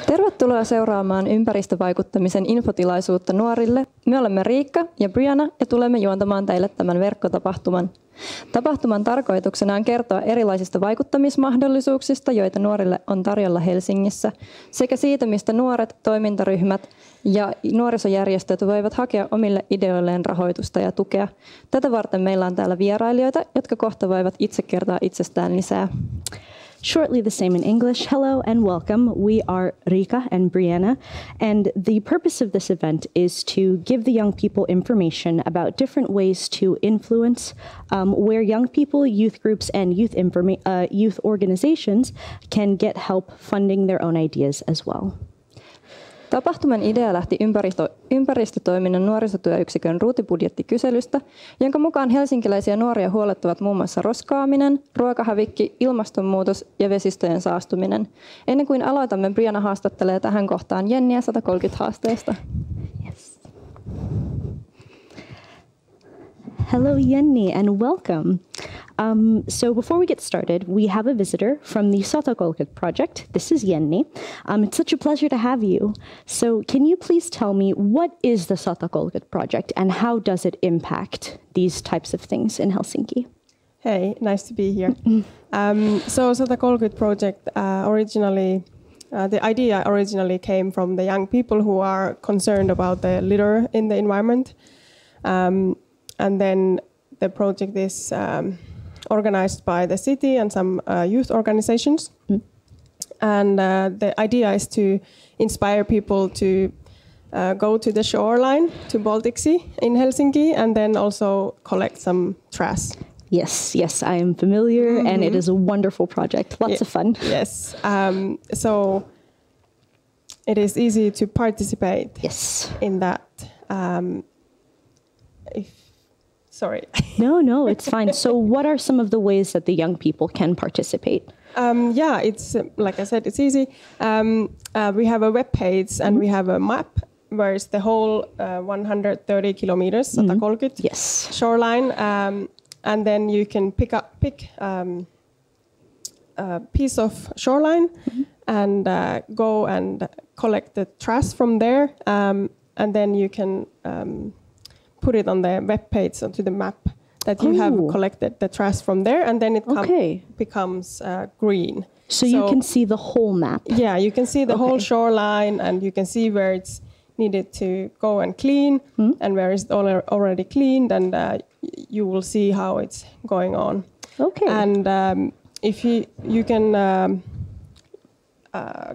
Tervetuloa seuraamaan ympäristövaikuttamisen infotilaisuutta nuorille. Me olemme Riikka ja Brianna ja tulemme juontamaan teille tämän verkkotapahtuman. Tapahtuman tarkoituksena on kertoa erilaisista vaikuttamismahdollisuuksista, joita nuorille on tarjolla Helsingissä, sekä siitä, mistä nuoret, toimintaryhmät ja nuorisojärjestöt voivat hakea omille ideoilleen rahoitusta ja tukea. Tätä varten meillä on täällä vierailijoita, jotka kohta voivat itse kertoa itsestään lisää. Shortly the same in English. Hello and welcome. We are Riikka and Brianna, and the purpose of this event is to give the young people information about different ways to influence where young people, youth groups, and youth organizations can get help funding their own ideas as well. Tapahtuman idea lähti ympäristötoiminnan nuorisotyöyksikön ruutibudjettikyselystä, jonka mukaan helsinkiläisiä nuoria huolettavat muun muassa roskaaminen, ruokahävikki, ilmastonmuutos ja vesistöjen saastuminen. Ennen kuin aloitamme, Brianna haastattelee tähän kohtaan Jenniä 130 haasteesta. Yes. Hello, Jenni, and welcome. So before we get started, we have a visitor from the 130 project. This is Jenni. It's such a pleasure to have you. So can you please tell me, what is the 130 project and how does it impact these types of things in Helsinki? Hey, nice to be here. So 130 project the idea originally came from the young people who are concerned about the litter in the environment. And then the project is organized by the city and some youth organizations. And the idea is to inspire people to go to the shoreline, to Baltic Sea in Helsinki, and then also collect some trash. Yes, I am familiar, and it is a wonderful project. Lots of fun. Yes, so it is easy to participate in that. Sorry. No, it's fine. So what are some of the ways that the young people can participate? It's like I said, it's easy. We have a web page and we have a map where it's the whole 130 kilometers 130 shoreline. And then you can pick a piece of shoreline and go and collect the trash from there. And then you can put it on the web page onto the map that you have collected the trash from there, and then it becomes green. So you can see the whole map? Yeah, you can see the whole shoreline, and you can see where it's needed to go and clean, and where it's already cleaned, and you will see how it's going on. Okay. And if you can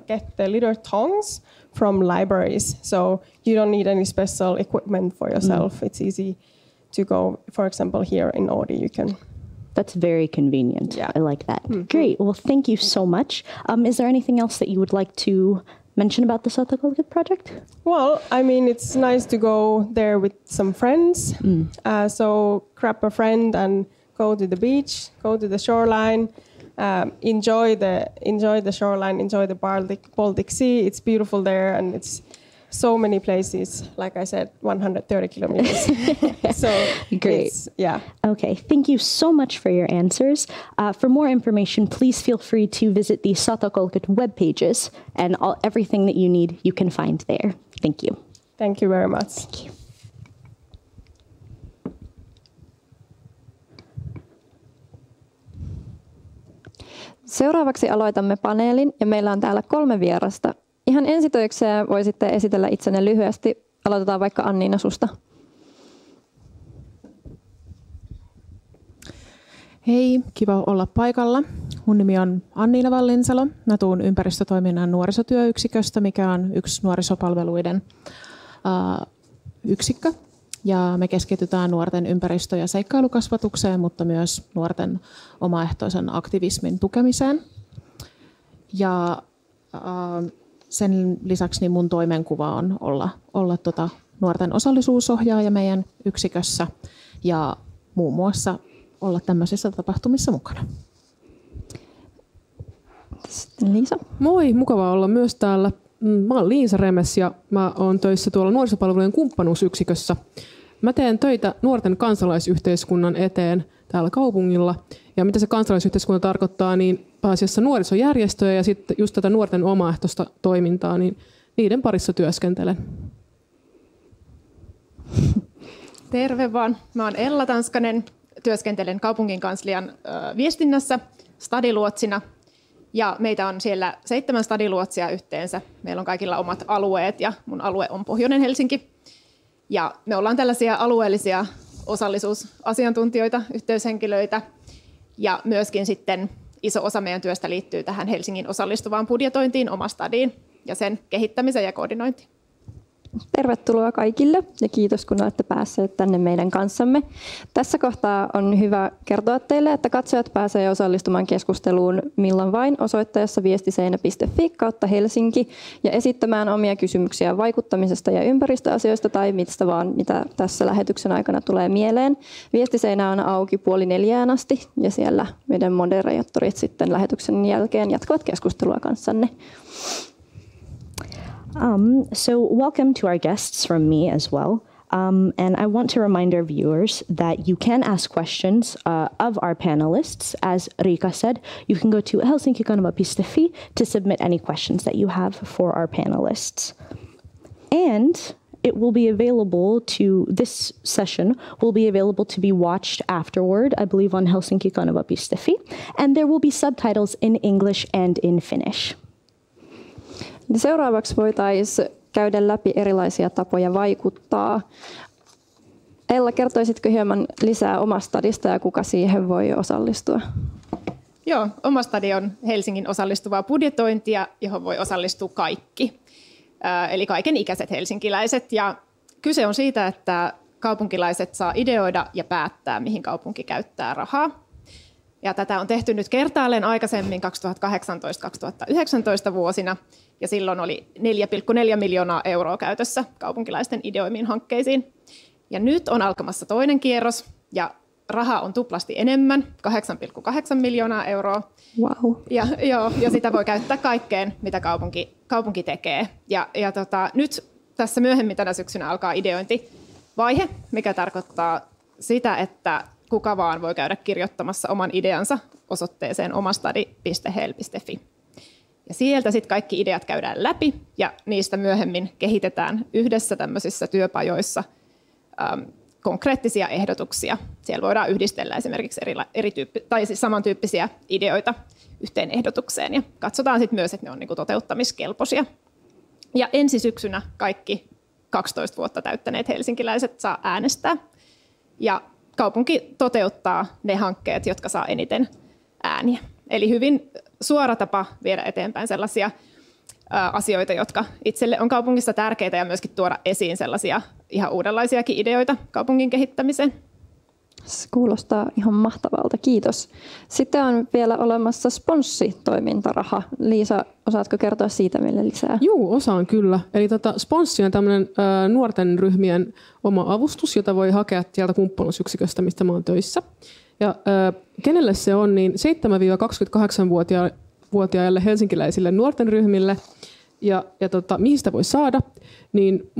get the litter tongs from libraries, so you don't need any special equipment for yourself. It's easy to go, for example, here in Oodi, you can. That's very convenient. Yeah. I like that. Great. Well, thank you so much. Is there anything else that you would like to mention about the 130 project? Well, I mean, it's nice to go there with some friends. So grab a friend and go to the beach, go to the shoreline. Enjoy the shoreline, enjoy the Baltic Sea. It's beautiful there, and it's so many places. Like I said, 130 kilometers. So great. Okay, thank you so much for your answers. For more information, please feel free to visit the 130 web pages, and everything that you need you can find there. Thank you. Thank you very much. Thank you. Seuraavaksi aloitamme paneelin ja meillä on täällä 3 vierasta. Ihan ensitöikseen voisitte esitellä itsenne lyhyesti. Aloitetaan vaikka Anniina susta. Hei, kiva olla paikalla. Mun nimi on Anniina Vallinsalo. Mä tuun ympäristötoiminnan nuorisotyöyksiköstä, mikä on yksi nuorisopalveluiden yksikkö. Ja me keskitytään nuorten ympäristö- ja seikkailukasvatukseen, mutta myös nuorten omaehtoisen aktivismin tukemiseen. Ja sen lisäksi niin mun toimenkuva on olla nuorten osallisuusohjaaja meidän yksikössä ja muun muassa olla tämmöisissä tapahtumissa mukana. Sitten Liisa. Moi, mukava olla myös täällä. Mä oon Liisa Remes ja mä oon töissä tuolla nuorisopalvelujen kumppanuusyksikössä. Mä teen töitä nuorten kansalaisyhteiskunnan eteen täällä kaupungilla. Ja mitä se kansalaisyhteiskunta tarkoittaa, niin pääasiassa nuorisojärjestöjä ja sitten just tätä nuorten omaehtoista toimintaa, niin niiden parissa työskentelen. Terve vaan. Mä oon Ella Tanskanen, työskentelen kaupunginkanslian viestinnässä stadiluotsina. Ja meitä on siellä 7 stadiluotsia yhteensä. Meillä on kaikilla omat alueet ja mun alue on Pohjoinen Helsinki. Ja me ollaan tällaisia alueellisia osallisuusasiantuntijoita, yhteyshenkilöitä. Ja myöskin sitten iso osa meidän työstä liittyy tähän Helsingin osallistuvaan budjetointiin, Omastadiin ja sen kehittämiseen ja koordinointiin. Tervetuloa kaikille ja kiitos kun olette päässeet tänne meidän kanssamme. Tässä kohtaa on hyvä kertoa teille, että katsojat pääsee osallistumaan keskusteluun milloin vain osoitteessa viestiseinä.fi/Helsinki ja esittämään omia kysymyksiä vaikuttamisesta ja ympäristöasioista tai mistä vaan, mitä tässä lähetyksen aikana tulee mieleen. Viestiseinä on auki 3:30 asti ja siellä meidän moderaattorit sitten lähetyksen jälkeen jatkavat keskustelua kanssanne. So welcome to our guests from me as well. And I want to remind our viewers that you can ask questions of our panelists. As Riikka said, you can go to helsinkikanava.fi to submit any questions that you have for our panelists. And it will be available this session will be available to be watched afterward, I believe on helsinkikanava.fi. And there will be subtitles in English and in Finnish. Seuraavaksi voitaisiin käydä läpi erilaisia tapoja vaikuttaa. Ella, kertoisitko hieman lisää Omastadista ja kuka siihen voi osallistua? Joo, Omastadi on Helsingin osallistuvaa budjetointia, johon voi osallistua kaikki, eli kaiken ikäiset helsinkiläiset. Ja kyse on siitä, että kaupunkilaiset saa ideoida ja päättää, mihin kaupunki käyttää rahaa. Ja tätä on tehty nyt kertaalleen aikaisemmin 2018-2019 vuosina, ja silloin oli 4,4 miljoonaa euroa käytössä kaupunkilaisten ideoimiin hankkeisiin. Ja nyt on alkamassa toinen kierros, ja rahaa on tuplasti enemmän, 8,8 miljoonaa euroa. Wow. Ja sitä voi käyttää kaikkeen, mitä kaupunki tekee. Nyt tässä myöhemmin tänä syksynä alkaa ideointivaihe, mikä tarkoittaa sitä, että kuka vaan voi käydä kirjoittamassa oman ideansa osoitteeseen omastadi.hel.fi. Ja sieltä sitten kaikki ideat käydään läpi ja niistä myöhemmin kehitetään yhdessä tämmöisissä työpajoissa konkreettisia ehdotuksia. Siellä voidaan yhdistellä esimerkiksi samantyyppisiä ideoita yhteen ehdotukseen ja katsotaan sitten myös, että ne on niinku toteuttamiskelpoisia. Ja ensi syksynä kaikki 12 vuotta täyttäneet helsinkiläiset saa äänestää ja kaupunki toteuttaa ne hankkeet, jotka saa eniten ääniä. Eli hyvin suora tapa viedä eteenpäin sellaisia asioita, jotka itselle on kaupungissa tärkeitä ja myöskin tuoda esiin sellaisia ihan uudenlaisiakin ideoita kaupungin kehittämiseen. Se kuulostaa ihan mahtavalta, kiitos. Sitten on vielä olemassa sponssitoimintaraha. Liisa, osaatko kertoa siitä meille lisää? Joo, osaan kyllä. Eli sponssi on tämmöinen nuorten ryhmien oma avustus, jota voi hakea sieltä kumppanuusyksiköstä, mistä mä oon töissä. Ja kenelle se on, niin 7-28-vuotiaille helsinkiläisille nuorten ryhmille. Ja mihin sitä voi saada, niin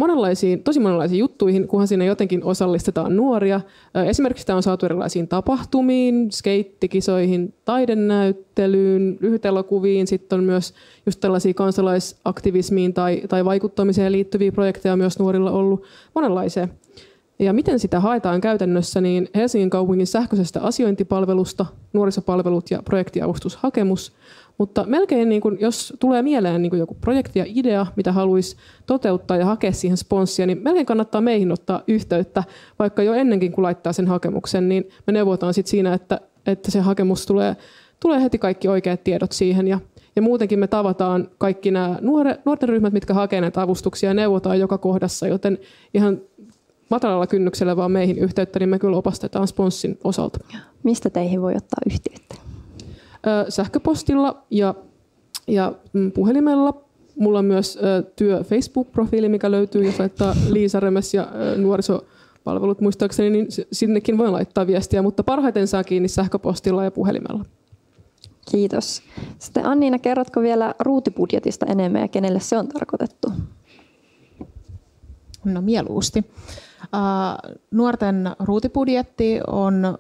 tosi monenlaisiin juttuihin, kunhan siinä jotenkin osallistetaan nuoria. Esimerkiksi sitä on saatu erilaisiin tapahtumiin, skeittikisoihin, taidenäyttelyyn, lyhytelokuviin. Sitten on myös just tällaisia kansalaisaktivismiin tai vaikuttamiseen liittyviä projekteja myös nuorilla ollut monenlaisia. Ja miten sitä haetaan käytännössä, niin Helsingin kaupungin sähköisestä asiointipalvelusta, nuorisopalvelut ja projektiavustushakemus. Mutta melkein, niin kun, jos tulee mieleen niin joku projekti ja idea, mitä haluaisi toteuttaa ja hakea siihen sponssia, niin melkein kannattaa meihin ottaa yhteyttä, vaikka jo ennenkin kun laittaa sen hakemuksen, niin me neuvotaan sit siinä, että se hakemus tulee heti kaikki oikeat tiedot siihen. Ja muutenkin me tavataan kaikki nämä nuorten ryhmät, mitkä hakee näitä avustuksia ja neuvotaan joka kohdassa, joten ihan matalalla kynnyksellä vaan meihin yhteyttä, niin me kyllä opastetaan sponssin osalta. Mistä teihin voi ottaa yhteyttä? Sähköpostilla ja puhelimella. Mulla on myös työ Facebook-profiili, mikä löytyy, jos laittaa Liisa Remes ja nuorisopalvelut muistaakseni, niin sinnekin voi laittaa viestiä, mutta parhaiten saa kiinni sähköpostilla ja puhelimella. Kiitos. Sitten Anniina, kerrotko vielä ruutibudjetista enemmän ja kenelle se on tarkoitettu? No mieluusti. Nuorten ruutibudjetti on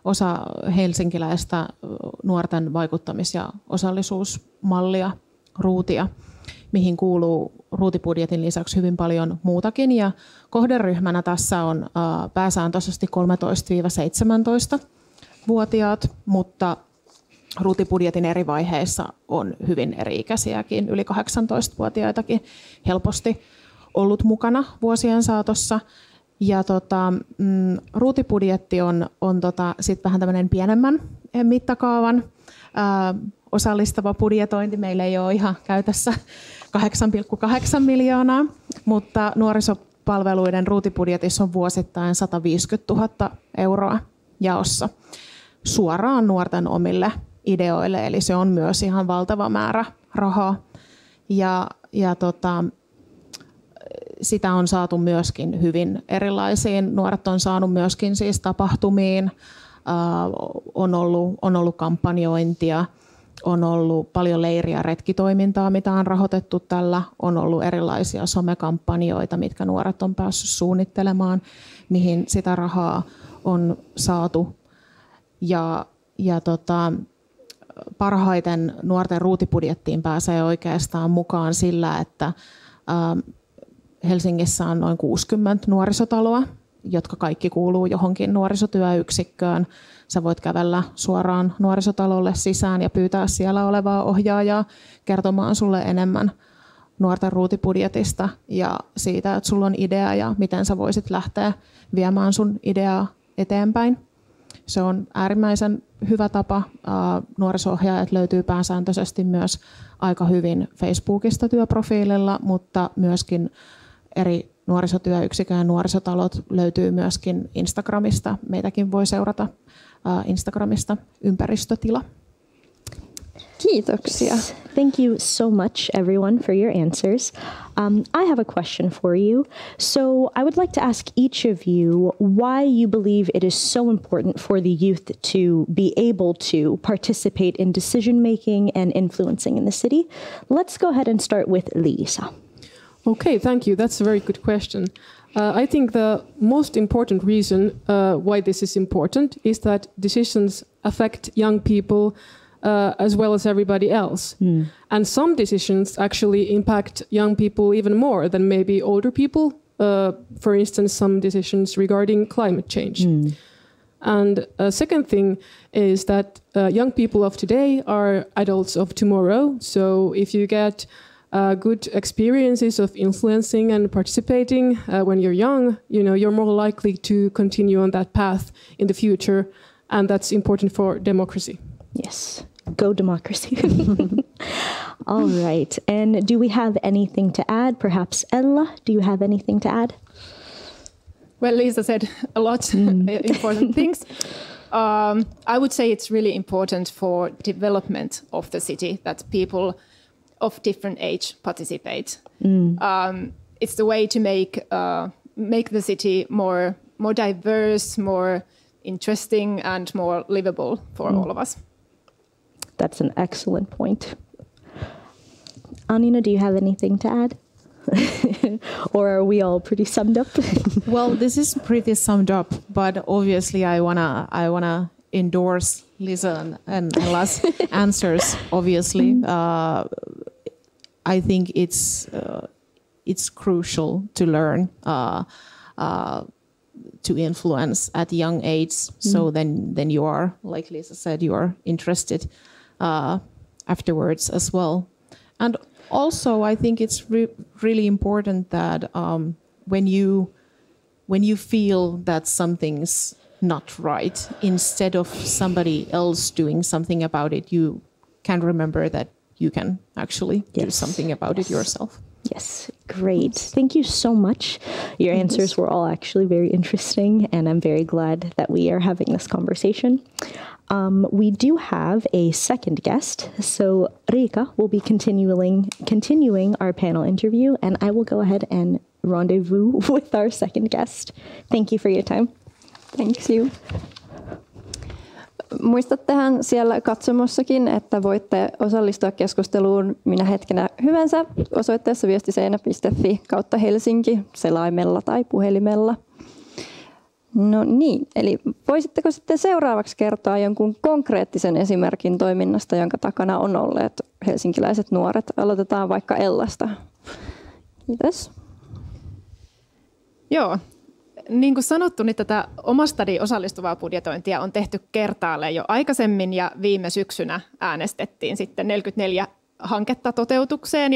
osa helsinkiläistä nuorten vaikuttamis- ja osallisuusmallia, ruutia, mihin kuuluu ruutibudjetin lisäksi hyvin paljon muutakin. Ja kohderyhmänä tässä on pääsääntöisesti 13-17-vuotiaat, mutta ruutibudjetin eri vaiheissa on hyvin eri-ikäisiäkin, yli 18-vuotiaitakin helposti ollut mukana vuosien saatossa. Ja ruutibudjetti on sit vähän tämmöinen pienemmän mittakaavan osallistava budjetointi. Meillä ei ole ihan käytössä 8,8 miljoonaa, mutta nuorisopalveluiden ruutibudjetissa on vuosittain 150 000 euroa jaossa suoraan nuorten omille ideoille, eli se on myös ihan valtava määrä rahaa. Ja sitä on saatu myöskin hyvin erilaisiin. Nuoret on saanut myöskin siis tapahtumiin, on ollut kampanjointia, on ollut paljon leiri- ja retkitoimintaa, mitä on rahoitettu tällä. On ollut erilaisia somekampanjoita, mitkä nuoret on päässyt suunnittelemaan, mihin sitä rahaa on saatu. Ja parhaiten nuorten ruutibudjettiin pääsee oikeastaan mukaan sillä, että Helsingissä on noin 60 nuorisotaloa, jotka kaikki kuuluu johonkin nuorisotyöyksikköön. Sä voit kävellä suoraan nuorisotalolle sisään ja pyytää siellä olevaa ohjaajaa kertomaan sulle enemmän nuorten ruutibudjetista ja siitä, että sulla on idea ja miten sä voisit lähteä viemään sun ideaa eteenpäin. Se on äärimmäisen hyvä tapa. Nuoriso-ohjaajat löytyy pääsääntöisesti myös aika hyvin Facebookista työprofiililla, mutta myöskin eri nuorisotyöyksikön ja nuorisotalot löytyy myöskin Instagramista. Meitäkin voi seurata Instagramista ympäristötila. Kiitoksia. Thank you so much, everyone, for your answers. I have a question for you. So I would like to ask each of you why you believe it is so important for the youth to be able to participate in decision-making and influencing in the city. Let's go ahead and start with Liisa. Okay, thank you. That's a very good question. I think the most important reason why this is important is that decisions affect young people as well as everybody else. And some decisions actually impact young people even more than maybe older people. For instance, some decisions regarding climate change. And a second thing is that young people of today are adults of tomorrow. So if you get good experiences of influencing and participating when you're young, you're more likely to continue on that path in the future. And that's important for democracy. Yes, go democracy. All right. And do we have anything to add? Perhaps Ella, do you have anything to add? Well, Liisa said a lot important things. I would say it's really important for development of the city that people of different age participate. It's the way to make the city more diverse, more interesting, and more livable for all of us. That's an excellent point. Anina, do you have anything to add? Or are we all pretty summed up? Well, this is pretty summed up, but obviously I wanna endorse Liisa and Ella's answers. Obviously, I think it's crucial to learn to influence at a young age. So then you are, like Liisa said, you are interested afterwards as well. And also, I think it's really important that when you feel that something's not right, instead of somebody else doing something about it, you can remember that you can actually do something about it yourself. Yes, great. Thank you so much. Your answers were all actually very interesting, and I'm very glad that we are having this conversation. We do have a second guest, so Riikka will be continuing our panel interview, and I will go ahead and rendezvous with our second guest. Thank you for your time. Thanks you. muistattehan siellä katsomossakin, että voitte osallistua keskusteluun minä hetkenä hyvänsä osoitteessa viestiseinä.fi/Helsinki selaimella tai puhelimella. No niin, eli voisitteko sitten seuraavaksi kertoa jonkun konkreettisen esimerkin toiminnasta, jonka takana on olleet helsinkiläiset nuoret? Aloitetaan vaikka Ellasta. Kiitos. Joo. Niin kuin sanottu, niin tätä Omastadi osallistuvaa budjetointia on tehty kertaalleen jo aikaisemmin ja viime syksynä äänestettiin sitten 44 hanketta toteutukseen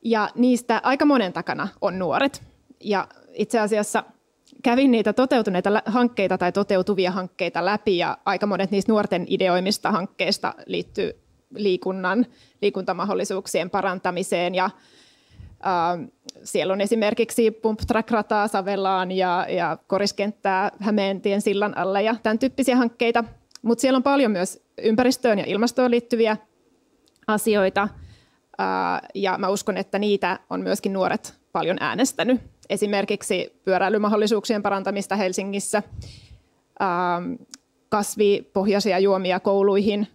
ja niistä aika monen takana on nuoret. Ja itse asiassa kävin niitä toteutuneita hankkeita tai toteutuvia hankkeita läpi ja aika monet niistä nuorten ideoimista hankkeista liittyy liikuntamahdollisuuksien parantamiseen ja siellä on esimerkiksi Pump Track-rataa Savelaan ja koriskenttää Hämeentien sillan alle ja tämän tyyppisiä hankkeita. Mutta siellä on paljon myös ympäristöön ja ilmastoon liittyviä asioita ja mä uskon, että niitä on myöskin nuoret paljon äänestänyt. Esimerkiksi pyöräilymahdollisuuksien parantamista Helsingissä, kasvipohjaisia juomia kouluihin,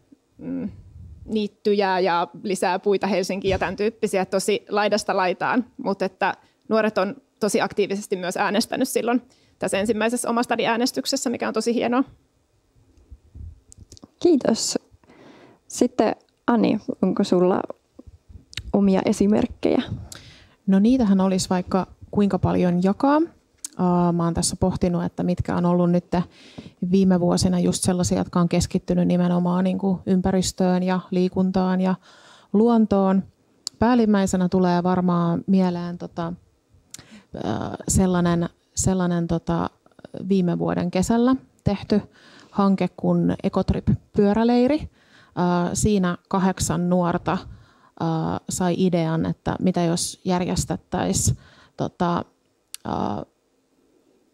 niittyjä ja lisää puita Helsinkiin ja tämän tyyppisiä tosi laidasta laitaan, mutta että nuoret on tosi aktiivisesti myös äänestänyt silloin tässä ensimmäisessä Omastadi-äänestyksessä, mikä on tosi hienoa. Kiitos. Sitten Ani, onko sulla omia esimerkkejä? No niitähän olisi vaikka kuinka paljon jakaa. Mä oon tässä pohtinut, että mitkä on ollut nyt viime vuosina just sellaisia, jotka on keskittynyt nimenomaan niin kuin ympäristöön ja liikuntaan ja luontoon. Päällimmäisenä tulee varmaan mieleen sellainen viime vuoden kesällä tehty hanke kuin Ecotrip-pyöräleiri. Siinä 8 nuorta sai idean, että mitä jos järjestettäisiin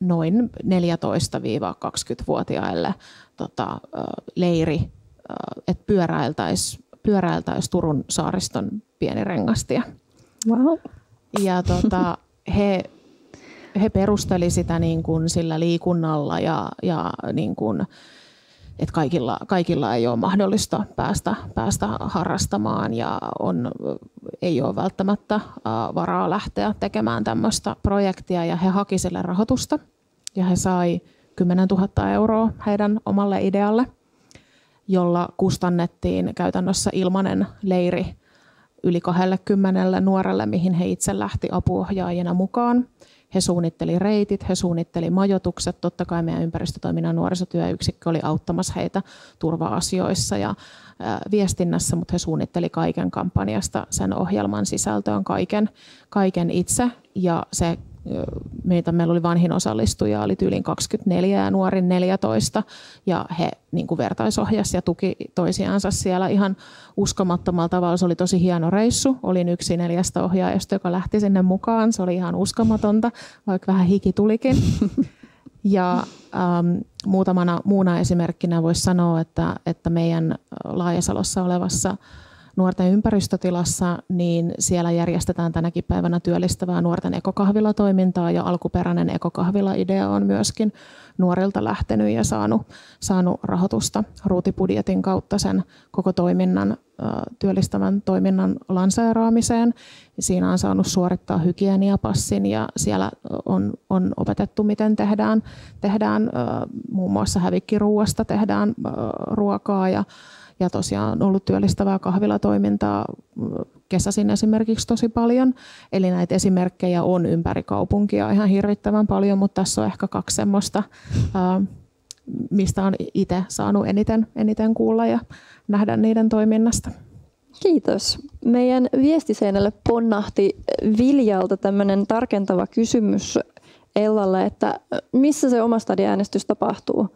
noin 14-20-vuotiaille leiri, että pyöräiltäisi Turun saariston Pienirengastia. Wow. Ja he perusteli sitä niin kuin sillä liikunnalla ja niin kuin, että kaikilla ei ole mahdollista päästä harrastamaan ja ei ole välttämättä varaa lähteä tekemään tämmöistä projektia ja he haki sille rahoitusta ja he sai 10 000 euroa heidän omalle idealle, jolla kustannettiin käytännössä ilmainen leiri yli 20 nuorelle, mihin he itse lähti apuohjaajina mukaan. He suunnitteli reitit, he suunnitteli majoitukset. Totta kai meidän ympäristötoiminnan nuorisotyöyksikkö oli auttamassa heitä turva-asioissa ja viestinnässä, mutta he suunnitteli kaiken kampanjasta, sen ohjelman sisältöön, kaiken itse. Ja meillä oli vanhin osallistuja, oli tyyliin 24 ja nuorin 14. Ja he niin kuin vertaisohjasi ja tuki toisiansa siellä ihan uskomattomalla tavalla. Se oli tosi hieno reissu. Olin yksi 4 ohjaajasta, joka lähti sinne mukaan. Se oli ihan uskomatonta, vaikka vähän hiki tulikin. Ja muutamana muuna esimerkkinä voisi sanoa, että meidän Laajasalossa olevassa nuorten ympäristötilassa, niin siellä järjestetään tänäkin päivänä työllistävää nuorten ekokahvilatoimintaa ja alkuperäinen ekokahvila-idea on myöskin nuorilta lähtenyt ja saanut rahoitusta ruutibudjetin kautta sen koko toiminnan, työllistävän toiminnan lanseeraamiseen. Siinä on saanut suorittaa hygieniapassin ja siellä on opetettu, miten tehdään muun muassa hävikkiruuasta tehdään ruokaa ja tosiaan on ollut työllistävää kahvilatoimintaa kesäisin esimerkiksi tosi paljon. Eli näitä esimerkkejä on ympäri kaupunkia ihan hirvittävän paljon, mutta tässä on ehkä 2 semmoista, mistä on itse saanut eniten kuulla ja nähdä niiden toiminnasta. Kiitos. Meidän viestiseinälle ponnahti Viljalta tämmöinen tarkentava kysymys Ellalle, että missä se Omastadi-äänestys tapahtuu?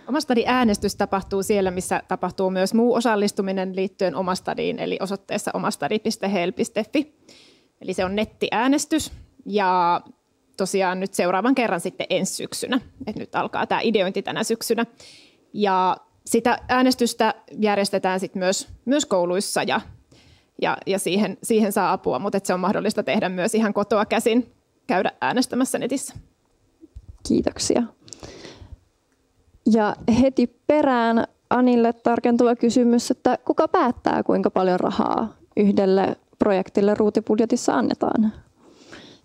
Omastadi-äänestys tapahtuu siellä, missä tapahtuu myös muu osallistuminen liittyen Omastadiin, eli osoitteessa omastadi.hel.fi. Eli se on nettiäänestys ja tosiaan nyt seuraavan kerran sitten ensi syksynä. Et nyt alkaa tämä ideointi tänä syksynä. Ja sitä äänestystä järjestetään sitten myös kouluissa ja siihen saa apua, mutta se on mahdollista tehdä myös ihan kotoa käsin, käydä äänestämässä netissä. Kiitoksia. Ja heti perään Anille tarkentuva kysymys, että kuka päättää, kuinka paljon rahaa yhdelle projektille ruutibudjetissa annetaan?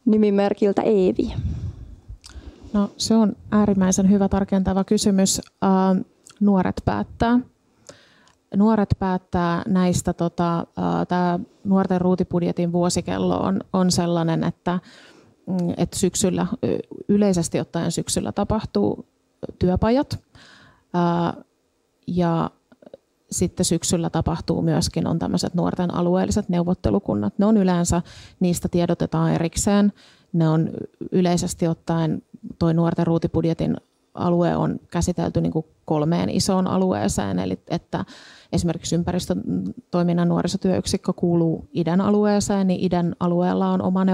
Nimimerkiltä Eevi. No, se on äärimmäisen hyvä tarkentava kysymys. Nuoret päättää. Nuoret päättää näistä. Tämä nuorten ruutibudjetin vuosikello on sellainen, että syksyllä, yleisesti ottaen syksyllä tapahtuu työpajat. Ja sitten syksyllä tapahtuu myöskin on tämmöiset nuorten alueelliset neuvottelukunnat. Ne on yleensä, niistä tiedotetaan erikseen. Ne on yleisesti ottaen, toi nuorten ruutibudjetin alue on käsitelty niin kuin 3 isoon alueeseen, eli että esimerkiksi ympäristötoiminnan nuorisotyöyksikkö kuuluu idän alueeseen, niin idän alueella on oma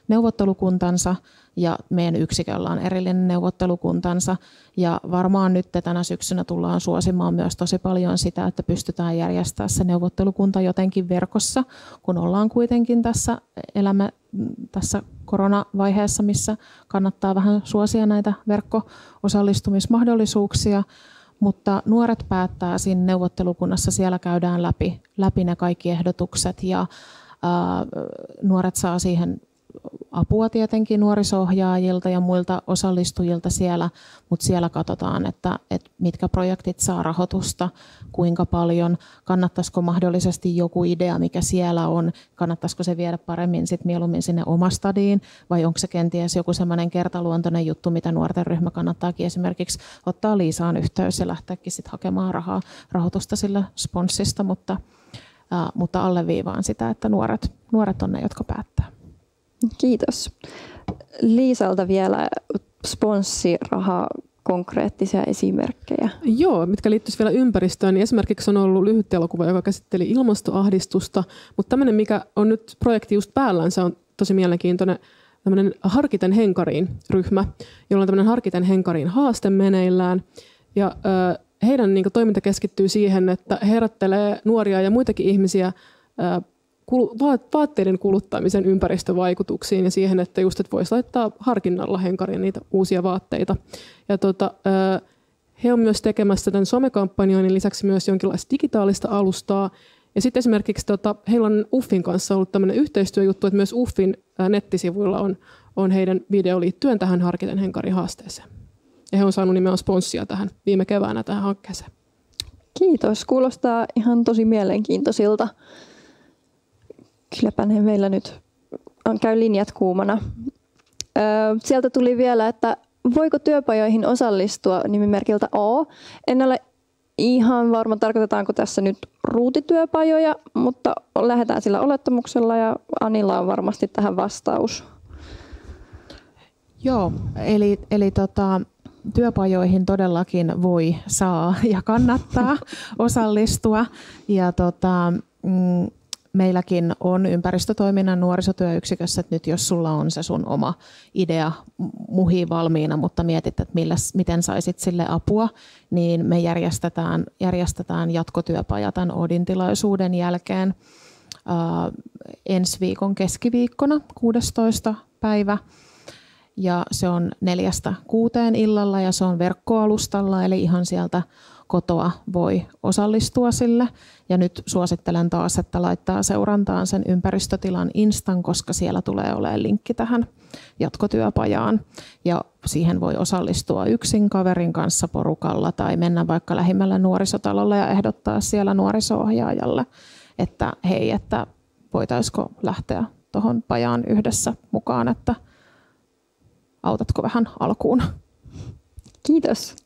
neuvottelukuntansa ja meidän yksiköllä on erillinen neuvottelukuntansa. Ja varmaan nyt tänä syksynä tullaan suosimaan myös tosi paljon sitä, että pystytään järjestämään se neuvottelukunta jotenkin verkossa, kun ollaan kuitenkin tässä koronavaiheessa, missä kannattaa vähän suosia näitä verkko-osallistumismahdollisuuksia. Mutta nuoret päättää siinä neuvottelukunnassa, siellä käydään läpi ne kaikki ehdotukset ja nuoret saa siihen apua tietenkin nuoriso-ohjaajilta ja muilta osallistujilta siellä, mutta siellä katsotaan, että mitkä projektit saa rahoitusta, kuinka paljon, kannattaisiko mahdollisesti joku idea, mikä siellä on, kannattaisiko se viedä paremmin sit mieluummin sinne omastadiin, vai onko se kenties joku semmoinen kertaluontoinen juttu, mitä nuorten ryhmä kannattaakin esimerkiksi ottaa Liisaan yhteys ja lähteäkin sit hakemaan rahoitusta sillä sponssista, mutta alleviivaan sitä, että nuoret on ne, jotka päättää. Kiitos. Liisalta vielä sponssiraha, konkreettisia esimerkkejä. Joo, mitkä liittyisivät vielä ympäristöön, niin esimerkiksi on ollut lyhyt elokuva, joka käsitteli ilmastoahdistusta, mutta tämmöinen, mikä on nyt projekti just päällään, se on tosi mielenkiintoinen, tämmöinen Harkiten henkariin -ryhmä, jolla on tämmöinen Harkiten henkariin -haaste meneillään. Ja heidän toiminta keskittyy siihen, että he herättelee nuoria ja muitakin ihmisiä vaatteiden kuluttamisen ympäristövaikutuksiin ja siihen, että just voisi laittaa harkinnalla henkariin niitä uusia vaatteita. Ja he on myös tekemässä tämän somekampanjoinnin lisäksi myös jonkinlaista digitaalista alustaa. Ja sitten esimerkiksi heillä on UFFin kanssa ollut tämmöinen yhteistyöjuttu, että myös UFFin nettisivuilla on heidän video liittyen tähän Harkiten henkarin -haasteeseen. Ja he on saanut nimenomaan sponssia tähän viime keväänä tähän hankkeeseen. Kiitos. Kuulostaa ihan tosi mielenkiintoisilta. Kylläpä ne meillä nyt käy linjat kuumana. Sieltä tuli vielä, että voiko työpajoihin osallistua nimimerkiltä O. En ole ihan varma, tarkoitetaanko tässä nyt ruutityöpajoja, mutta lähdetään sillä olettamuksella ja Anilla on varmasti tähän vastaus. Joo, eli työpajoihin todellakin voi, saa ja kannattaa osallistua. Ja meilläkin on ympäristötoiminnan nuorisotyöyksikössä, että nyt jos sulla on se sun oma idea muhiin valmiina, mutta mietit, että miten saisit sille apua, niin me järjestetään jatkotyöpaja tämän Odin-tilaisuuden jälkeen ensi viikon keskiviikkona 16. päivä. Ja se on 4–6 illalla ja se on verkkoalustalla, eli ihan sieltä kotoa voi osallistua sille. Ja nyt suosittelen taas, että laittaa seurantaan sen ympäristötilan instan, koska siellä tulee olemaan linkki tähän jatkotyöpajaan. Ja siihen voi osallistua yksin, kaverin kanssa, porukalla tai mennä vaikka lähimmälle nuorisotalolle ja ehdottaa siellä nuoriso-ohjaajalle, että hei, että voitaisiko lähteä tuohon pajaan yhdessä mukaan, että autatko vähän alkuun. Kiitos.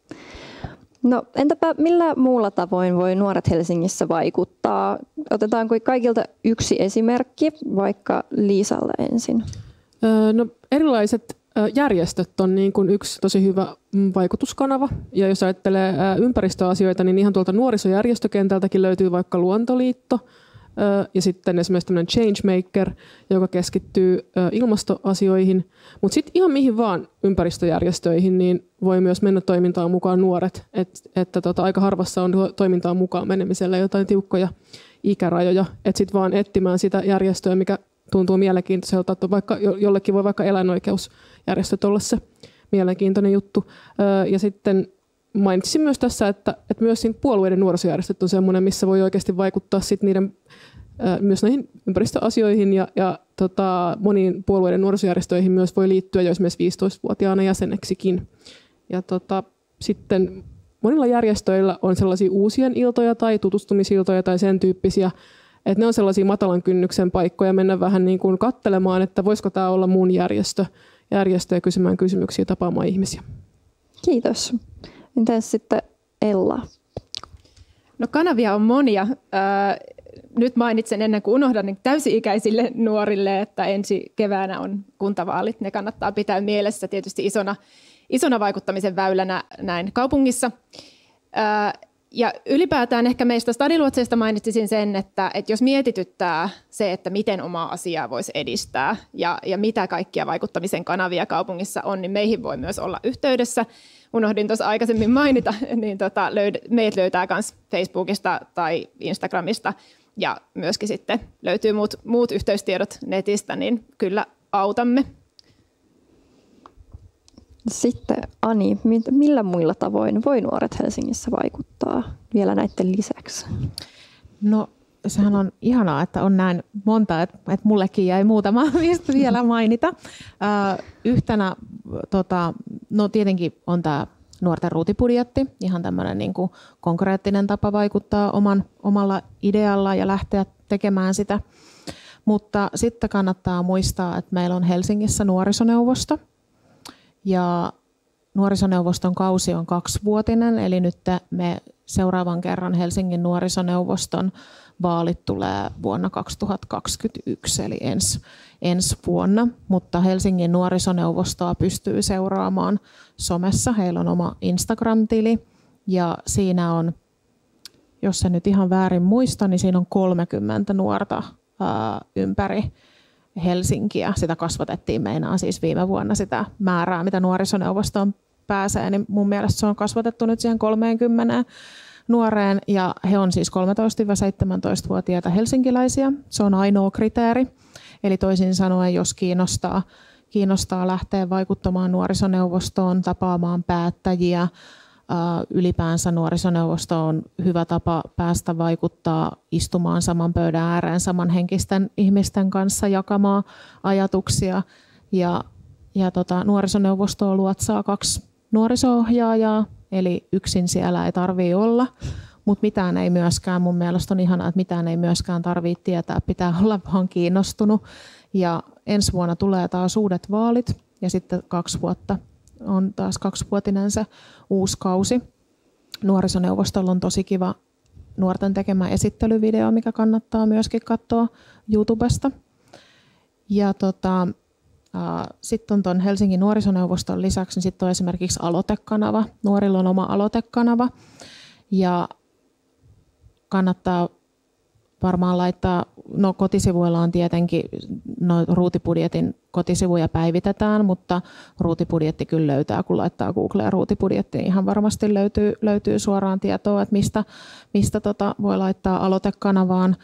No entäpä millä muulla tavoin voi nuoret Helsingissä vaikuttaa? Otetaanko kaikilta yksi esimerkki, vaikka Liisalta ensin? No, erilaiset järjestöt on niin kuin yksi tosi hyvä vaikutuskanava. Ja jos ajattelee ympäristöasioita, niin ihan tuolta nuorisojärjestökentältäkin löytyy vaikka Luontoliitto. Ja sitten esimerkiksi tämmöinen Changemaker, joka keskittyy ilmastoasioihin. Mutta sitten ihan mihin vaan ympäristöjärjestöihin, niin voi myös mennä toimintaan mukaan nuoret. Että aika harvassa on toimintaan mukaan menemisellä jotain tiukkoja ikärajoja. Että sitten vaan etsimään sitä järjestöä, mikä tuntuu mielenkiintoiselta. Että vaikka, jollekin voi vaikka eläinoikeusjärjestöt olla se mielenkiintoinen juttu. Ja sitten mainitsin myös tässä, että myös puolueiden nuorisojärjestöt on sellainen, missä voi oikeasti vaikuttaa sit niiden, myös näihin ympäristöasioihin ja moniin puolueiden nuorisojärjestöihin myös voi liittyä jo esimerkiksi 15-vuotiaana jäseneksikin. Ja sitten monilla järjestöillä on sellaisia uusien iltoja tai tutustumisiltoja tai sen tyyppisiä, että ne on sellaisia matalan kynnyksen paikkoja mennä vähän niin kuin katselemaan, että voisiko tämä olla mun järjestö ja kysymään kysymyksiä, tapaamaan ihmisiä. Kiitos. Entäs sitten Ella? No kanavia on monia. Nyt mainitsen ennen kuin unohdan niin täysi-ikäisille nuorille, että ensi keväänä on kuntavaalit. Ne kannattaa pitää mielessä tietysti isona vaikuttamisen väylänä näin kaupungissa. Ja ylipäätään ehkä meistä stadiluotseista mainitsisin sen, että jos mietityttää se, että miten omaa asiaa voisi edistää ja mitä kaikkia vaikuttamisen kanavia kaupungissa on, niin meihin voi myös olla yhteydessä. Unohdin tuossa aikaisemmin mainita, niin meidät löytää myös Facebookista tai Instagramista ja myöskin sitten löytyy muut yhteystiedot netistä, niin kyllä autamme. Sitten Ani, millä muilla tavoin voi nuoret Helsingissä vaikuttaa vielä näiden lisäksi? No sehän on ihanaa, että on näin monta, että mullekin jäi muutama mistä vielä mainita. Yhtenä, no tietenkin on tämä nuorten ruutibudjetti, ihan tämmöinen niin kuin konkreettinen tapa vaikuttaa omalla idealla ja lähteä tekemään sitä. Mutta sitten kannattaa muistaa, että meillä on Helsingissä nuorisoneuvosto. Ja nuorisoneuvoston kausi on 2-vuotinen, eli nyt me seuraavan kerran Helsingin nuorisoneuvoston vaalit tulee vuonna 2021, eli ensi vuonna. Mutta Helsingin nuorisoneuvostoa pystyy seuraamaan somessa. Heillä on oma Instagram-tili ja siinä on, jos se nyt ihan väärin muista, niin siinä on 30 nuorta ympäri Helsinkiä. Sitä kasvatettiin meinaan siis viime vuonna sitä määrää, mitä nuorisoneuvostoon pääsee, niin mun mielestä se on kasvatettu nyt siihen 30 nuoreen ja he on siis 13-17-vuotiaita helsinkiläisiä. Se on ainoa kriteeri. Eli toisin sanoen, jos kiinnostaa lähteä vaikuttamaan nuorisoneuvostoon, tapaamaan päättäjiä, ylipäänsä nuorisoneuvosto on hyvä tapa päästä vaikuttaa istumaan saman pöydän ääreen samanhenkisten ihmisten kanssa, jakamaan ajatuksia. Ja nuorisoneuvostoa luotsaa 2 nuoriso-ohjaajaa, eli yksin siellä ei tarvitse olla. Mutta mitään ei myöskään, mun mielestä on ihanaa, että mitään ei myöskään tarvitse tietää, pitää olla vaan kiinnostunut. Ja ensi vuonna tulee taas uudet vaalit ja sitten 2 vuotta on taas 2-vuotinen se uusi kausi. Nuorisoneuvostolla on tosi kiva nuorten tekemä esittelyvideo, mikä kannattaa myöskin katsoa YouTubesta. Ja sitten on tuon Helsingin nuorisoneuvoston lisäksi niin sitten on esimerkiksi aloitekanava. Nuorilla on oma aloitekanava ja kannattaa varmaan laittaa, no kotisivuilla on tietenkin, no ruutibudjetin kotisivuja päivitetään, mutta ruutibudjetti kyllä löytää, kun laittaa Googleen ruutibudjetti, niin ihan varmasti löytyy suoraan tietoa, että mistä voi laittaa aloitekanavaan.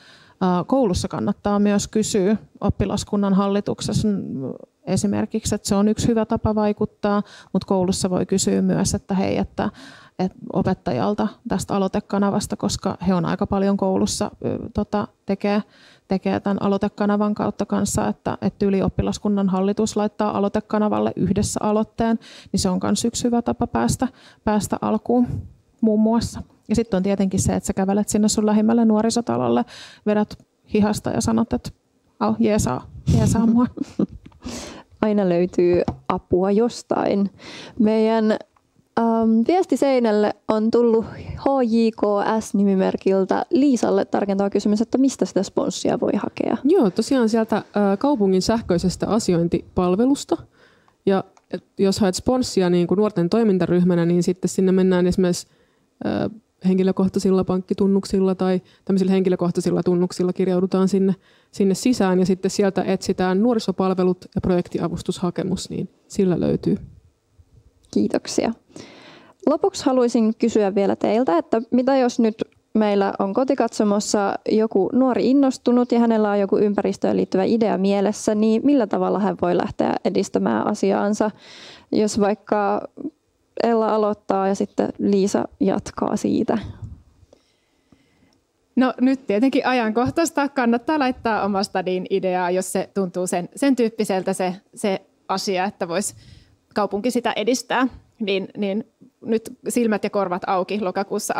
Koulussa kannattaa myös kysyä oppilaskunnan hallituksessa esimerkiksi, että se on yksi hyvä tapa vaikuttaa, mutta koulussa voi kysyä myös, että hei, että opettajalta tästä aloitekanavasta, koska he on aika paljon koulussa tekee tämän aloitekanavan kautta kanssa, että ylioppilaskunnan hallitus laittaa aloitekanavalle yhdessä aloitteen, niin se on myös yksi hyvä tapa päästä alkuun muun muassa. Ja sitten on tietenkin se, että sä kävelet sinne sun lähimmälle nuorisotalolle, vedät hihasta ja sanot, että jeesaa mua. Aina löytyy apua jostain. Meidän viestiseinälle on tullut HJKS-nimimerkiltä Liisalle tarkentava kysymys, että mistä sitä sponssia voi hakea? Joo, tosiaan sieltä kaupungin sähköisestä asiointipalvelusta. Ja jos haet sponssia niin kuin nuorten toimintaryhmänä, niin sitten sinne mennään esimerkiksi henkilökohtaisilla pankkitunnuksilla tai tämmöisillä henkilökohtaisilla tunnuksilla kirjaudutaan sinne sisään ja sitten sieltä etsitään nuorisopalvelut ja projektiavustushakemus, niin sillä löytyy. Kiitoksia. Lopuksi haluaisin kysyä vielä teiltä, että mitä jos nyt meillä on kotikatsomossa joku nuori innostunut ja hänellä on joku ympäristöön liittyvä idea mielessä, niin millä tavalla hän voi lähteä edistämään asiaansa, jos vaikka Ella aloittaa ja sitten Liisa jatkaa siitä. No nyt tietenkin ajankohtaista kannattaa laittaa oma stadin ideaa, jos se tuntuu sen tyyppiseltä se asia, että voisi kaupunki sitä edistää. Niin nyt silmät ja korvat auki, lokakuussa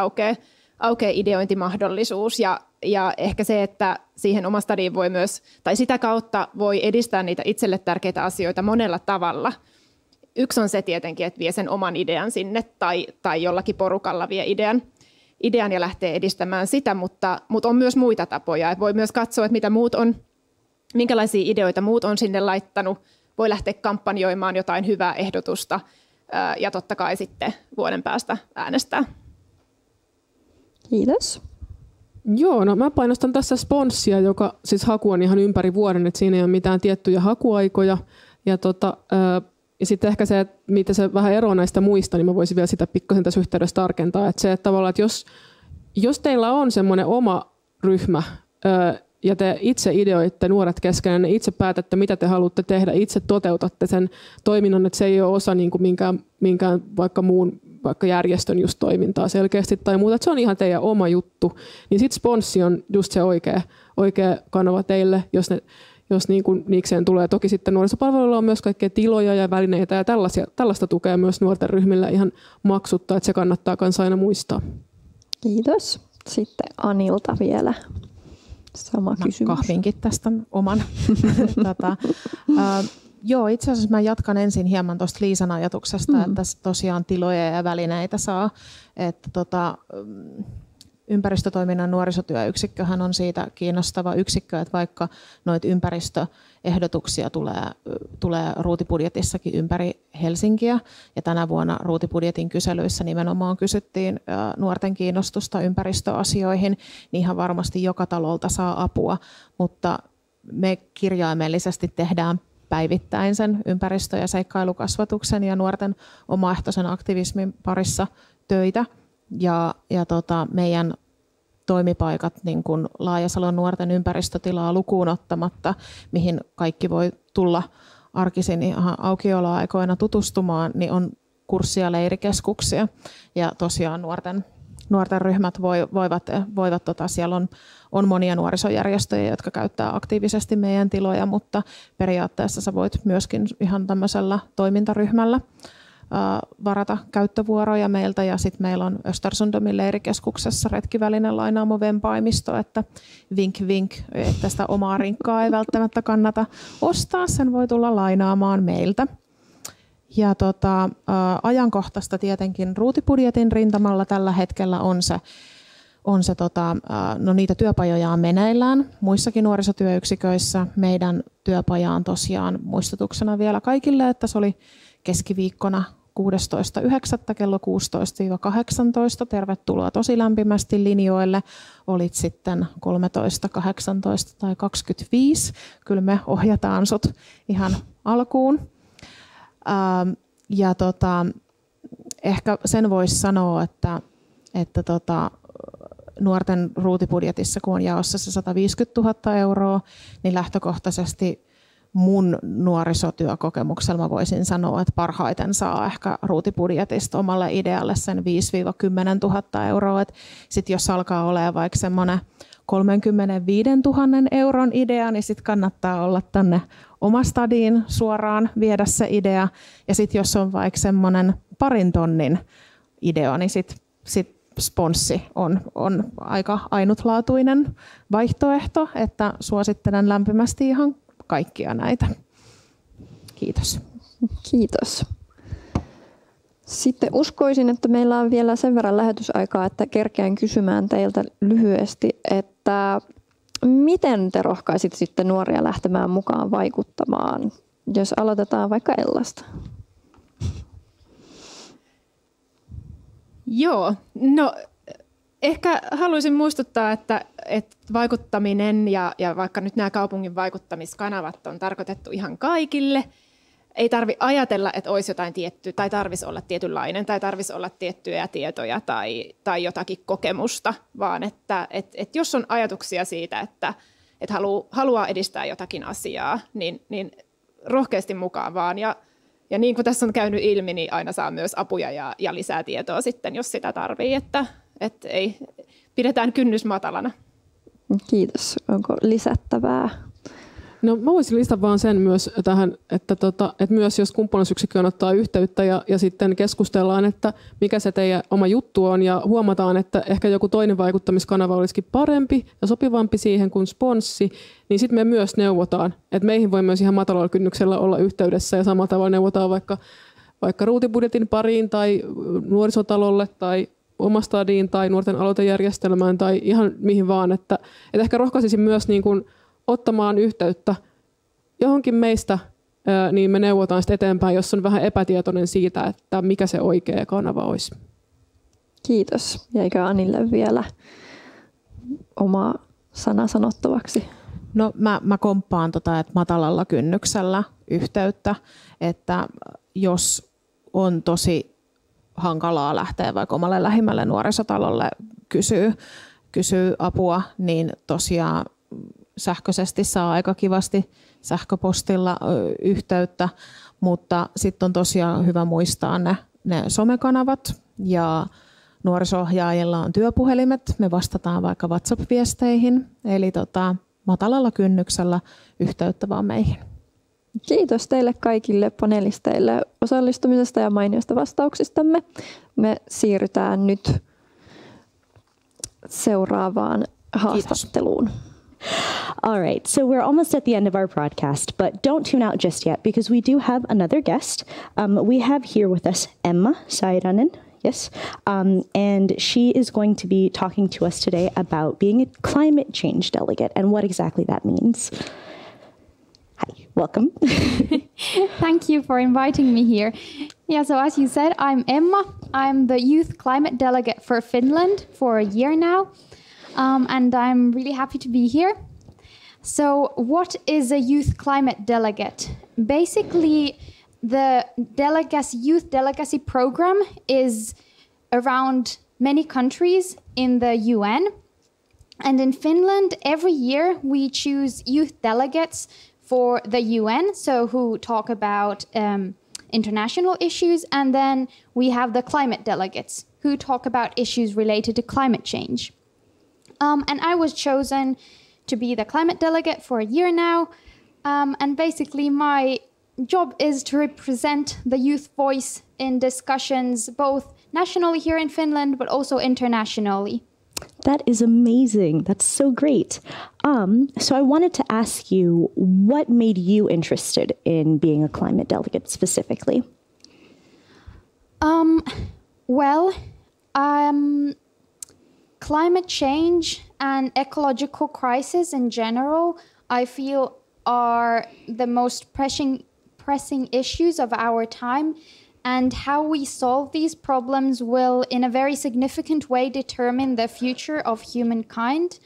aukeaa ideointimahdollisuus ja ehkä se, että siihen oma stadiin voi myös, tai sitä kautta voi edistää niitä itselle tärkeitä asioita monella tavalla. Yksi on se tietenkin, että vie sen oman idean sinne tai jollakin porukalla vie idean ja lähtee edistämään sitä, mutta on myös muita tapoja. Voi myös katsoa, että mitä muut on, minkälaisia ideoita muut on sinne laittanut. Voi lähteä kampanjoimaan jotain hyvää ehdotusta ja totta kai sitten vuoden päästä äänestää. Kiitos. Joo, no mä painostan tässä sponssia, joka siis haku on ihan ympäri vuoden, että siinä ei ole mitään tiettyjä hakuaikoja. Ja sitten ehkä se, että mitä se vähän eroaa näistä muista, niin mä voisin vielä sitä pikkasen tässä yhteydessä tarkentaa. Että se, että tavallaan, että jos teillä on semmoinen oma ryhmä ja te itse ideoitte nuoret keskenään, ne itse päätätte, mitä te haluatte tehdä, itse toteutatte sen toiminnan, että se ei ole osa niin kuin minkään vaikka muun vaikka järjestön just toimintaa selkeästi tai muuta, että se on ihan teidän oma juttu, niin sitten sponssi on just se oikea kanava teille, jos niin kuin niikseen tulee. Toki sitten nuorisopalveluilla on myös kaikkea tiloja ja välineitä ja tällaista tukea myös nuorten ryhmillä ihan maksutta, että se kannattaa myös aina muistaa. Kiitos. Sitten Anilta vielä sama kysymys. Kahvinkin tästä oman. Joo, itse asiassa mä jatkan ensin hieman tuosta Liisan ajatuksesta, että tosiaan tiloja ja välineitä saa. Että ympäristötoiminnan nuorisotyöyksikköhän on siitä kiinnostava yksikkö, että vaikka noita ympäristöehdotuksia tulee ruutibudjetissakin ympäri Helsinkiä, ja tänä vuonna ruutibudjetin kyselyissä nimenomaan kysyttiin nuorten kiinnostusta ympäristöasioihin, niin ihan varmasti joka talolta saa apua, mutta me kirjaimellisesti tehdään päivittäin sen ympäristö- ja seikkailukasvatuksen ja nuorten omaehtoisen aktivismin parissa töitä. Ja meidän toimipaikat niin kuin Laajasalon nuorten ympäristötilaa lukuun ottamatta, mihin kaikki voi tulla arkisin ihan aukioloaikoina tutustumaan, niin on kurssi- ja leirikeskuksia. Ja tosiaan nuorten ryhmät voivat siellä on monia nuorisojärjestöjä, jotka käyttää aktiivisesti meidän tiloja, mutta periaatteessa sä voit myöskin ihan tämmöisellä toimintaryhmällä varata käyttövuoroja meiltä, ja sitten meillä on Östersundomin leirikeskuksessa retkivälinen lainaamo vempaimisto, että vink vink, että sitä omaa rinkkaa ei välttämättä kannata ostaa, sen voi tulla lainaamaan meiltä. Ja ajankohtaista tietenkin ruutibudjetin rintamalla tällä hetkellä niitä työpajoja on meneillään muissakin nuorisotyöyksiköissä. Meidän työpaja on tosiaan muistutuksena vielä kaikille, että se oli keskiviikkona 16.9. kello 16-18. Tervetuloa tosi lämpimästi linjoille. Olit sitten 13, 18 tai 25. Kyllä me ohjataan sut ihan alkuun. Ehkä sen voisi sanoa, että nuorten ruutibudjetissa, kun on jaossa se 150 000 euroa, niin lähtökohtaisesti mun nuorisotyökokemuksella mä voisin sanoa, että parhaiten saa ehkä ruutibudjetista omalle idealle sen 5-10 000 euroa. Sitten jos alkaa olemaan vaikka semmoinen 35 000 euron idea, niin sitten kannattaa olla tänne omastadiin suoraan viedä se idea. Ja sitten jos on vaikka semmoinen 2 tonnin idea, niin sitten sponssi on aika ainutlaatuinen vaihtoehto, että suosittelen lämpimästi ihan kaikkia näitä. Kiitos. Kiitos. Sitten uskoisin, että meillä on vielä sen verran lähetysaikaa, että kerkeän kysymään teiltä lyhyesti, että miten te rohkaisit sitten nuoria lähtemään mukaan vaikuttamaan, jos aloitetaan vaikka Ellasta? Joo, no ehkä haluaisin muistuttaa, että vaikuttaminen ja vaikka nyt nämä kaupungin vaikuttamiskanavat on tarkoitettu ihan kaikille. Ei tarvitse ajatella, että olisi jotain tiettyä tai tarvitsisi olla tietynlainen tai tarvitsisi olla tiettyjä tietoja tai jotakin kokemusta, vaan että jos on ajatuksia siitä, että haluaa edistää jotakin asiaa, niin rohkeasti mukaan vaan. Ja niin kuin tässä on käynyt ilmi, niin aina saa myös apuja ja lisää tietoa sitten, jos sitä tarvii, että ei, pidetään kynnys matalana. Kiitos. Onko lisättävää? No, mä voisin lisätä vaan sen myös tähän, että myös jos kumppanuusyksikköön ottaa yhteyttä ja sitten keskustellaan, että mikä se teidän oma juttu on ja huomataan, että ehkä joku toinen vaikuttamiskanava olisikin parempi ja sopivampi siihen kuin sponssi, niin sitten me myös neuvotaan. Että meihin voi myös ihan matalalla kynnyksellä olla yhteydessä ja samalla tavalla neuvotaan vaikka ruutibudjetin pariin tai nuorisotalolle tai Omastadiin tai nuorten aloitejärjestelmään tai ihan mihin vaan. Että ehkä rohkaisisin myös niin kuin ottamaan yhteyttä johonkin meistä, niin me neuvotaan sitten eteenpäin, jos on vähän epätietoinen siitä, että mikä se oikea kanava olisi. Kiitos. Jäikö Anille vielä oma sana sanottavaksi? No mä komppaan että matalalla kynnyksellä yhteyttä, että jos on tosi hankalaa lähteä vaikka omalle lähimmälle nuorisotalolle kysyy apua, niin tosiaan sähköisesti saa aika kivasti sähköpostilla yhteyttä, mutta sitten on tosiaan hyvä muistaa ne somekanavat ja nuoriso-ohjaajilla on työpuhelimet. Me vastataan vaikka WhatsApp-viesteihin, eli matalalla kynnyksellä yhteyttä vaan meihin. Kiitos teille kaikille panelisteille osallistumisesta ja mainioista vastauksistamme. Me siirrytään nyt seuraavaan haastatteluun. All right, so we're almost at the end of our broadcast, but don't tune out just yet because we do have another guest. We have here with us Emma Sairanen, yes, and she is going to be talking to us today about being a climate change delegate and what exactly that means. Hi, welcome. Thank you for inviting me here. Yeah, so as you said, I'm Emma. I'm the youth climate delegate for Finland for a year now, and I'm really happy to be here. So what is a youth climate delegate? Basically, the youth delegacy program is around many countries in the UN. And in Finland, every year we choose youth delegates for the UN, so who talk about international issues. And then we have the climate delegates who talk about issues related to climate change. And I was chosen to be the climate delegate for a year now. And basically my job is to represent the youth voice in discussions, both nationally here in Finland, but also internationally. That is amazing. That's so great. So I wanted to ask you, what made you interested in being a climate delegate specifically? Climate change and ecological crisis in general, I feel, are the most pressing issues of our time. And how we solve these problems will, in a very significant way, determine the future of humankind.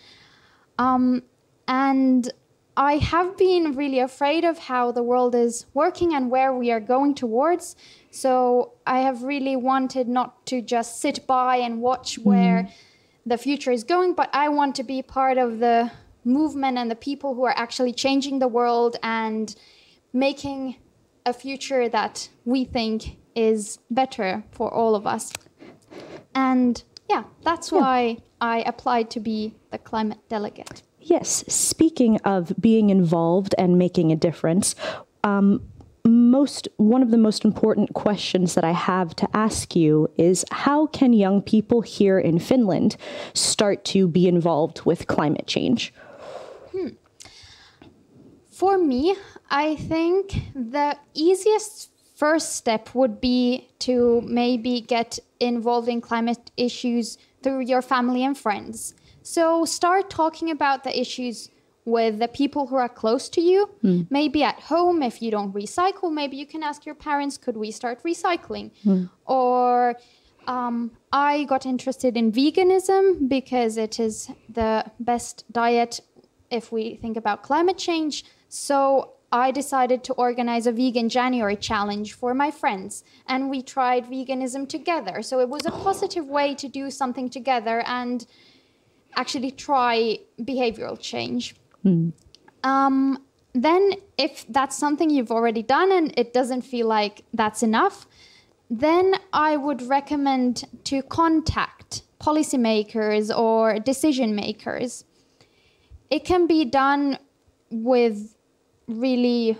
And I have been really afraid of how the world is working and where we are going towards. So I have really wanted not to just sit by and watch where the future is going, but I want to be part of the movement and the people who are actually changing the world and making a future that we think is better for all of us. And yeah, that's why I applied to be the climate delegate. Yes, speaking of being involved and making a difference, one of the most important questions that I have to ask you is, how can young people here in Finland start to be involved with climate change? For me, I think the easiest first step would be to maybe get involved in climate issues through your family and friends. So start talking about the issues with the people who are close to you. Maybe at home, if you don't recycle, maybe you can ask your parents, could we start recycling? Or I got interested in veganism because it is the best diet if we think about climate change. So I decided to organize a Vegan January challenge for my friends, and we tried veganism together. So it was a positive way to do something together and actually try behavioral change. then if that's something you've already done and it doesn't feel like that's enough, then I would recommend to contact policymakers or decision makers. It can be done with really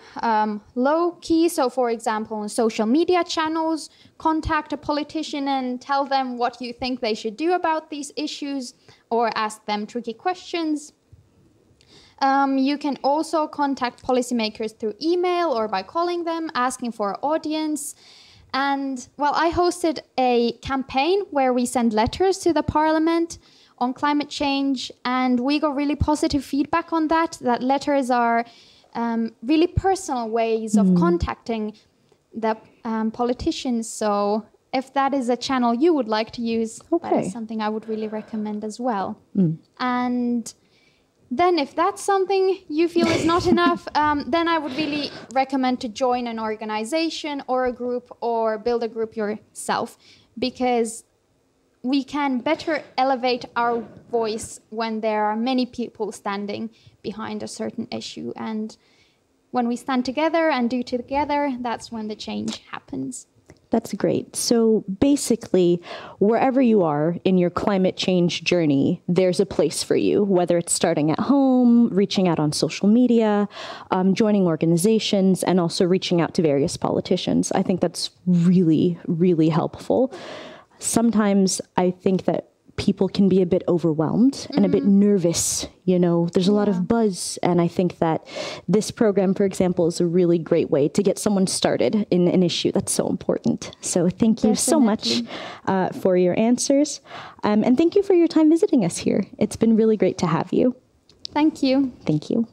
low key. So for example, on social media channels, contact a politician and tell them what you think they should do about these issues or ask them tricky questions. You can also contact policymakers through email or by calling them, asking for an audience. And well, I hosted a campaign where we send letters to the parliament on climate change, and we got really positive feedback on that. That letters are really personal ways of contacting the politicians. So if that is a channel you would like to use, that is something I would really recommend as well. And then if that's something you feel is not enough, then I would really recommend to join an organization or a group or build a group yourself, because we can better elevate our voice when there are many people standing behind a certain issue. And when we stand together and do together, that's when the change happens. That's great. So basically, wherever you are in your climate change journey, there's a place for you, whether it's starting at home, reaching out on social media, joining organizations, and also reaching out to various politicians. I think that's really, really helpful. Sometimes I think that people can be a bit overwhelmed and a bit nervous. You know, there's a lot of buzz. And I think that this program, for example, is a really great way to get someone started in an issue that's so important. So thank you so much for your answers. And thank you for your time visiting us here. It's been really great to have you. Thank you. Thank you.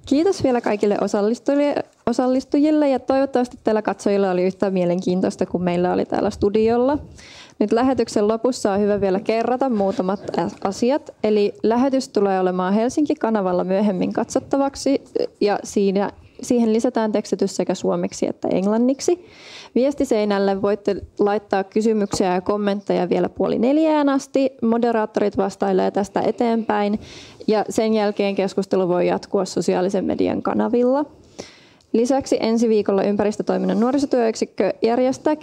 Kiitos vielä kaikille osallistujille ja toivottavasti teillä katsojilla oli yhtä mielenkiintoista kuin meillä oli täällä studiolla. Nyt lähetyksen lopussa on hyvä vielä kerrata muutamat asiat. Eli lähetys tulee olemaan Helsinki-kanavalla myöhemmin katsottavaksi ja siihen lisätään tekstitys sekä suomeksi että englanniksi. Viestiseinälle voitte laittaa kysymyksiä ja kommentteja vielä 3:30 asti. Moderaattorit vastailee tästä eteenpäin ja sen jälkeen keskustelu voi jatkua sosiaalisen median kanavilla. Lisäksi ensi viikolla ympäristötoiminnan nuorisotyöyksikkö järjestää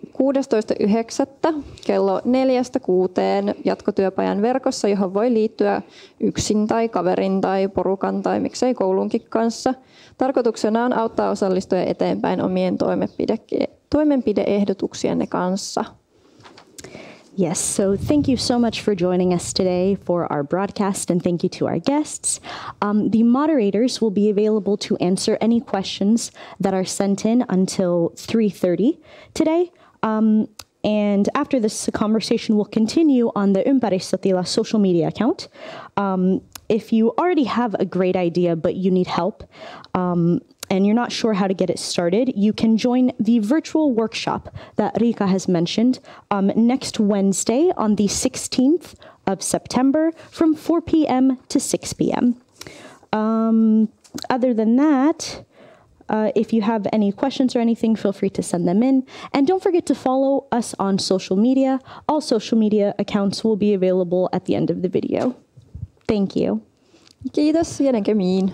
16.9. kello 4-6 jatkotyöpajan verkossa, johon voi liittyä yksin tai kaverin tai porukan tai miksei koulunkin kanssa. Tarkoituksena on auttaa osallistujia eteenpäin omien toimenpide-ehdotuksienne kanssa. Yes, so thank you so much for joining us today for our broadcast, and thank you to our guests. The moderators will be available to answer any questions that are sent in until 3:30 today. And after this conversation will continue on the Ympäristötila social media account. If you already have a great idea but you need help, and you're not sure how to get it started, you can join the virtual workshop that Riikka has mentioned next Wednesday on the 16th of September from 4 p.m. to 6 p.m. Other than that, if you have any questions or anything, feel free to send them in. And don't forget to follow us on social media. All social media accounts will be available at the end of the video. Thank you. Kiitos ja näkemiin.